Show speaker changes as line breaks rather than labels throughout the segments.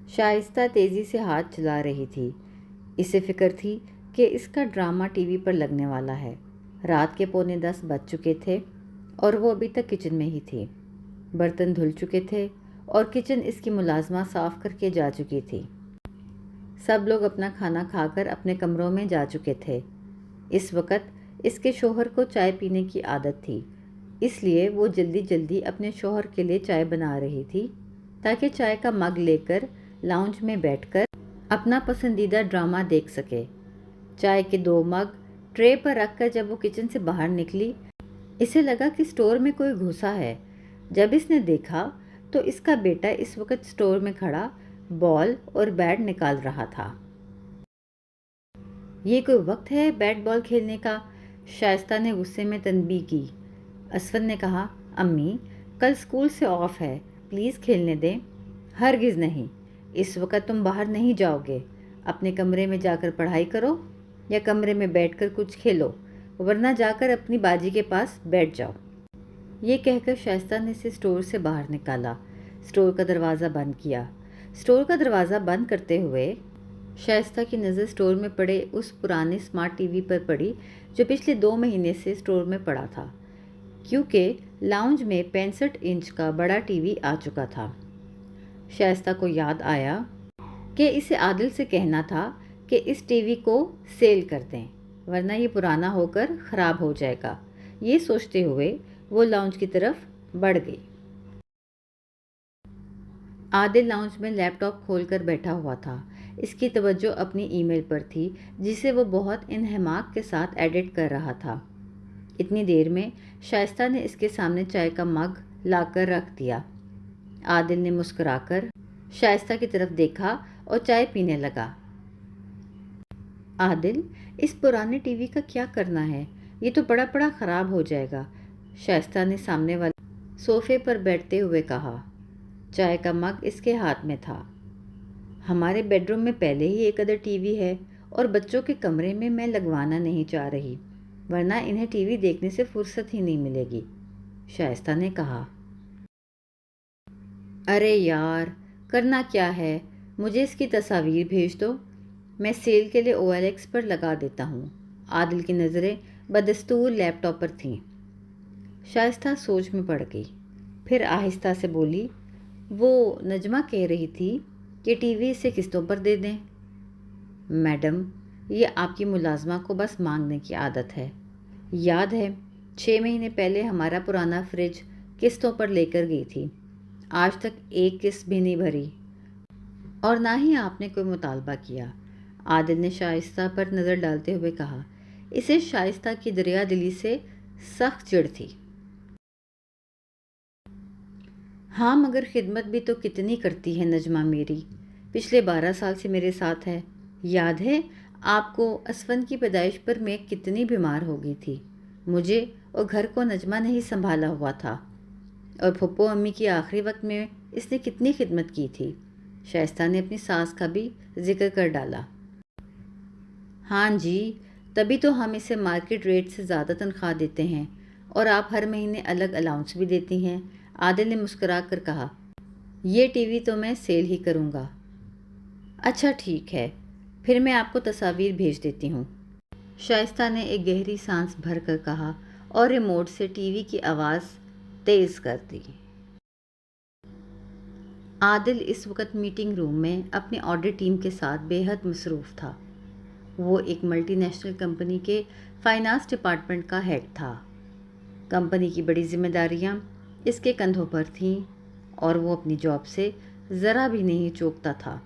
شائستہ تیزی سے ہاتھ چلا رہی تھی۔ اسے فکر تھی کہ اس کا ڈرامہ ٹی وی پر لگنے والا ہے۔ رات کے 9:45 بج چکے تھے اور وہ ابھی تک کچن میں ہی تھی۔ برتن دھل چکے تھے اور کچن اس کی ملازمہ صاف کر کے جا چکی تھی۔ سب لوگ اپنا کھانا کھا کر اپنے کمروں میں جا چکے تھے۔ اس وقت اس کے شوہر کو چائے پینے کی عادت تھی، اس لیے وہ جلدی جلدی اپنے شوہر کے لیے چائے بنا رہی تھی تاکہ چائے کا مگ لے کر لاؤنج میں بیٹھ کر اپنا پسندیدہ ڈرامہ دیکھ سکے۔ چائے کے 2 مگ ٹرے پر رکھ کر جب وہ کچن سے باہر نکلی، اسے لگا کہ اسٹور میں کوئی گھسا ہے۔ جب اس نے دیکھا تو اس کا بیٹا اس وقت اسٹور میں کھڑا بال اور بیٹ نکال رہا تھا۔ یہ کوئی وقت ہے بیٹ بال کھیلنے کا؟ شائستہ نے غصے میں تنبیہ کی۔ اسفند نے کہا، امی کل اسکول سے آف ہے، پلیز کھیلنے دیں۔ ہرگز نہیں، اس وقت تم باہر نہیں جاؤ گے۔ اپنے کمرے میں جا کر پڑھائی کرو یا کمرے میں بیٹھ کر کچھ کھیلو، ورنہ جا کر اپنی باجی کے پاس بیٹھ جاؤ۔ یہ کہہ کر شائستہ نے اسے اسٹور سے باہر نکالا، اسٹور کا دروازہ بند کیا۔ اسٹور کا دروازہ بند کرتے ہوئے شائستہ کی نظر اسٹور میں پڑے اس پرانے اسمارٹ ٹی وی پر پڑی جو پچھلے 2 مہینے سے اسٹور میں پڑا تھا، کیونکہ لاؤنج میں 65 انچ کا بڑا ٹی وی آ چکا تھا۔ شائستہ کو یاد آیا کہ اسے عادل سے کہنا تھا کہ اس ٹی وی کو سیل کر دیں، ورنہ یہ پرانا ہو کر خراب ہو جائے گا۔ یہ سوچتے ہوئے وہ لاؤنج کی طرف بڑھ گئی۔ عادل لاؤنج میں لیپ ٹاپ کھول کر بیٹھا ہوا تھا۔ اس کی توجہ اپنی ای میل پر تھی جسے وہ بہت انہماک کے ساتھ ایڈٹ کر رہا تھا۔ اتنی دیر میں شائستہ نے اس کے سامنے چائے کا مگ لا کر رکھ دیا۔ عادل نے مسکرا کر شائستہ کی طرف دیکھا اور چائے پینے لگا۔ عادل، اس پرانے ٹی وی کا کیا کرنا ہے؟ یہ تو پڑا پڑا خراب ہو جائے گا، شائستہ نے سامنے والے صوفے پر بیٹھتے ہوئے کہا۔ چائے کا مگ اس کے ہاتھ میں تھا۔ ہمارے بیڈ روم میں پہلے ہی ایک ادر ٹی وی ہے اور بچوں کے کمرے میں لگوانا نہیں چاہ رہی، ورنہ انہیں ٹی وی دیکھنے سے فرصت ہی نہیں ملے گی، شائستہ نے کہا۔ ارے یار، کرنا کیا ہے؟ مجھے اس کی تصاویر بھیج دو، میں سیل کے لیے OLX پر لگا دیتا ہوں۔ عادل کی نظریں بدستور لیپ ٹاپ پر تھیں۔ شائستہ سوچ میں پڑ گئی، پھر آہستہ سے بولی، وہ نجمہ کہہ رہی تھی کہ ٹی وی اسے قسطوں پر دے دیں۔ میڈم، یہ آپ کی ملازمہ کو بس مانگنے کی عادت ہے۔ یاد ہے 6 مہینے پہلے ہمارا پرانا فریج قسطوں پر لے کر گئی تھی، آج تک ایک قسط بھی نہیں بھری، اور نہ ہی آپ نے کوئی مطالبہ کیا۔ عادل نے شائستہ پر نظر ڈالتے ہوئے کہا۔ اسے شائستہ کی دریا دلی سے سخت چڑ تھی۔ ہاں مگر خدمت بھی تو کتنی کرتی ہے نجمہ میری، پچھلے 12 سال سے میرے ساتھ ہے۔ یاد ہے آپ کو اسفند کی پیدائش پر میں کتنی بیمار ہو گئی تھی، مجھے اور گھر کو نجمہ نے ہی سنبھالا ہوا تھا، اور پھپھو امی کی آخری وقت میں اس نے کتنی خدمت کی تھی۔ شائستہ نے اپنی ساس کا بھی ذکر کر ڈالا۔ ہاں جی، تبھی تو ہم اسے مارکیٹ ریٹ سے زیادہ تنخواہ دیتے ہیں، اور آپ ہر مہینے الگ الاؤنس بھی دیتی ہیں۔ عادل نے مسکرا کر کہا، یہ ٹی وی تو میں سیل ہی کروں گا۔ اچھا ٹھیک ہے، پھر میں آپ کو تصاویر بھیج دیتی ہوں، شائستہ نے ایک گہری سانس بھر کر کہا اور ریموٹ سے ٹی وی کی آواز تیز کر دی۔ عادل اس وقت میٹنگ روم میں اپنی آڈٹ ٹیم کے ساتھ بے حد مصروف تھا۔ وہ ایک ملٹی نیشنل کمپنی کے فائنانس ڈپارٹمنٹ کا ہیڈ تھا۔ کمپنی کی بڑی ذمہ داریاں اس کے کندھوں پر تھیں اور وہ اپنی جاب سے ذرا بھی نہیں چوکتا تھا۔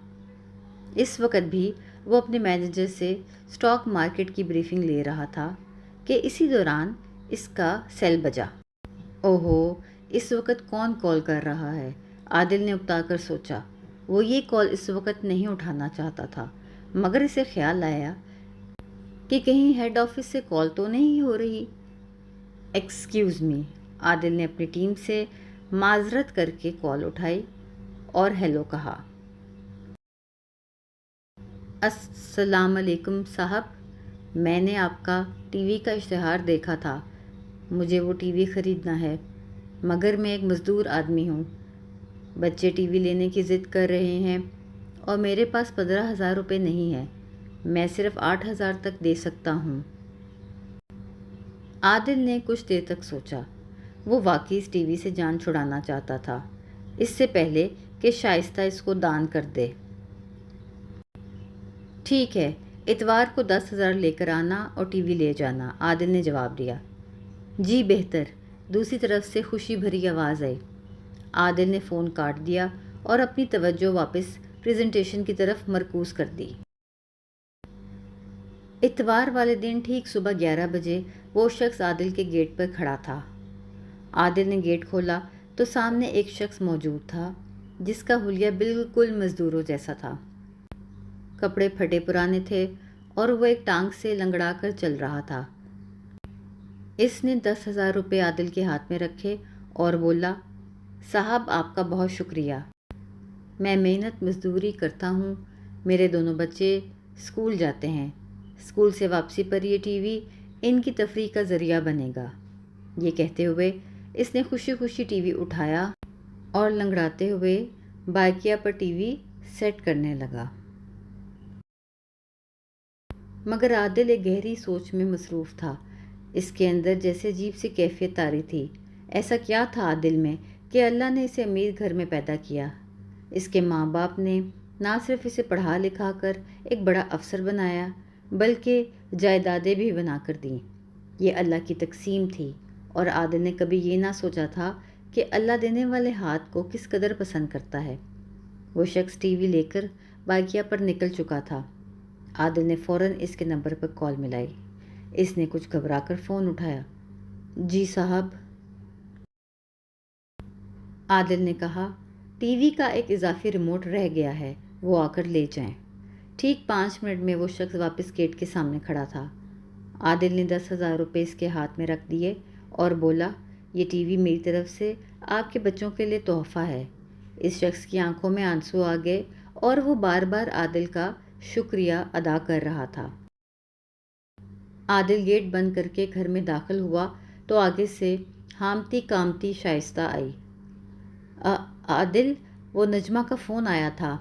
اس وقت بھی وہ اپنے مینیجر سے اسٹاک مارکیٹ کی بریفنگ لے رہا تھا کہ اسی دوران اس کا سیل بجا۔ اوہو، اس وقت کون کال کر رہا ہے؟ عادل نے اکتا کر سوچا۔ وہ یہ کال اس وقت نہیں اٹھانا چاہتا تھا، مگر اسے خیال آیا کہ کہیں ہیڈ آفس سے کال تو نہیں ہو رہی۔ ایکسکیوز می، عادل نے اپنی ٹیم سے معذرت کر کے کال اٹھائی اور ہیلو کہا۔ السلام علیکم صاحب، میں نے آپ کا ٹی وی کا اشتہار دیکھا تھا، مجھے وہ ٹی وی خریدنا ہے، مگر میں ایک مزدور آدمی ہوں، بچے ٹی وی لینے کی ضد کر رہے ہیں اور میرے پاس 15,000 روپے نہیں ہے، میں صرف 8,000 تک دے سکتا ہوں۔ عادل نے کچھ دیر تک سوچا۔ وہ واقعی اس ٹی وی سے جان چھڑانا چاہتا تھا، اس سے پہلے کہ شائستہ اس کو دان کر دے۔ ٹھیک ہے، اتوار کو 10,000 لے کر آنا اور ٹی وی لے جانا، عادل نے جواب دیا۔ جی بہتر، دوسری طرف سے خوشی بھری آواز آئی۔ عادل نے فون کاٹ دیا اور اپنی توجہ واپس پریزنٹیشن کی طرف مرکوز کر دی۔ اتوار والے دن ٹھیک صبح 11 بجے وہ شخص عادل کے گیٹ پر کھڑا تھا۔ عادل نے گیٹ کھولا تو سامنے ایک شخص موجود تھا جس کا حلیہ بالکل مزدوروں جیسا تھا۔ کپڑے پھٹے پرانے تھے اور وہ ایک ٹانگ سے لنگڑا کر چل رہا تھا۔ اس نے 10,000 روپے عادل کے ہاتھ میں رکھے اور بولا، صاحب آپ کا بہت شکریہ، میں محنت مزدوری کرتا ہوں، میرے دونوں بچے اسکول جاتے ہیں، اسکول سے واپسی پر یہ ٹی وی ان کی تفریح کا ذریعہ بنے گا۔ یہ کہتے ہوئے اس نے خوشی خوشی ٹی وی اٹھایا اور لنگڑاتے ہوئے بائکیا پر ٹی وی سیٹ کرنے لگا۔ مگر عادل ایک گہری سوچ میں مصروف تھا۔ اس کے اندر جیسے عجیب سی کیفیت طاری تھی۔ ایسا کیا تھا عادل میں کہ اللہ نے اسے امیر گھر میں پیدا کیا؟ اس کے ماں باپ نے نہ صرف اسے پڑھا لکھا کر ایک بڑا افسر بنایا بلکہ جائیدادیں بھی بنا کر دیں۔ یہ اللہ کی تقسیم تھی اور عادل نے کبھی یہ نہ سوچا تھا کہ اللہ دینے والے ہاتھ کو کس قدر پسند کرتا ہے۔ وہ شخص ٹی وی لے کر بائکیا پر نکل چکا تھا۔ عادل نے فوراً اس کے نمبر پر کال ملائی۔ اس نے کچھ گھبرا کر فون اٹھایا۔ جی صاحب، عادل نے کہا، ٹی وی کا ایک اضافی ریموٹ رہ گیا ہے، وہ آ کر لے جائیں۔ ٹھیک 5 منٹ میں وہ شخص واپس گیٹ کے سامنے کھڑا تھا۔ عادل نے 10,000 روپے اس کے ہاتھ میں رکھ دیے اور بولا، یہ ٹی وی میری طرف سے آپ کے بچوں کے لیے تحفہ ہے۔ اس شخص کی آنکھوں میں آنسو آ گئے اور وہ بار بار عادل کا شکریہ ادا کر رہا تھا۔ عادل گیٹ بند کر کے گھر میں داخل ہوا تو آگے سے ہامتی کامتی شائستہ آئی۔ عادل، وہ نجمہ کا فون آیا تھا،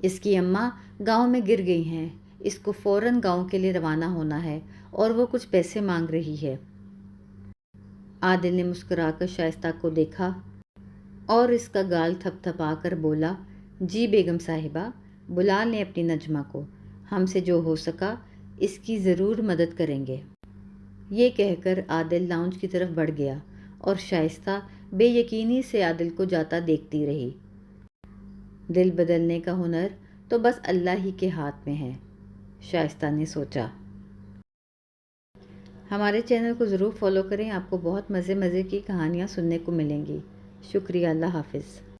اس کی اماں گاؤں میں گر گئی ہیں، اس کو فوراً گاؤں کے لیے روانہ ہونا ہے اور وہ کچھ پیسے مانگ رہی ہے۔ عادل نے مسکرا کر شائستہ کو دیکھا اور اس کا گال تھپ تھپا کر بولا، جی بیگم صاحبہ، بلا لیں اپنی نجمہ کو، ہم سے جو ہو سکا اس کی ضرور مدد کریں گے۔ یہ کہہ کر عادل لاؤنج کی طرف بڑھ گیا اور شائستہ بے یقینی سے عادل کو جاتا دیکھتی رہی۔ دل بدلنے کا ہنر تو بس اللہ ہی کے ہاتھ میں ہے، شائستہ نے سوچا۔ ہمارے چینل کو ضرور فالو کریں، آپ کو بہت مزے کی کہانیاں سننے کو ملیں گی۔ شکریہ، اللہ حافظ۔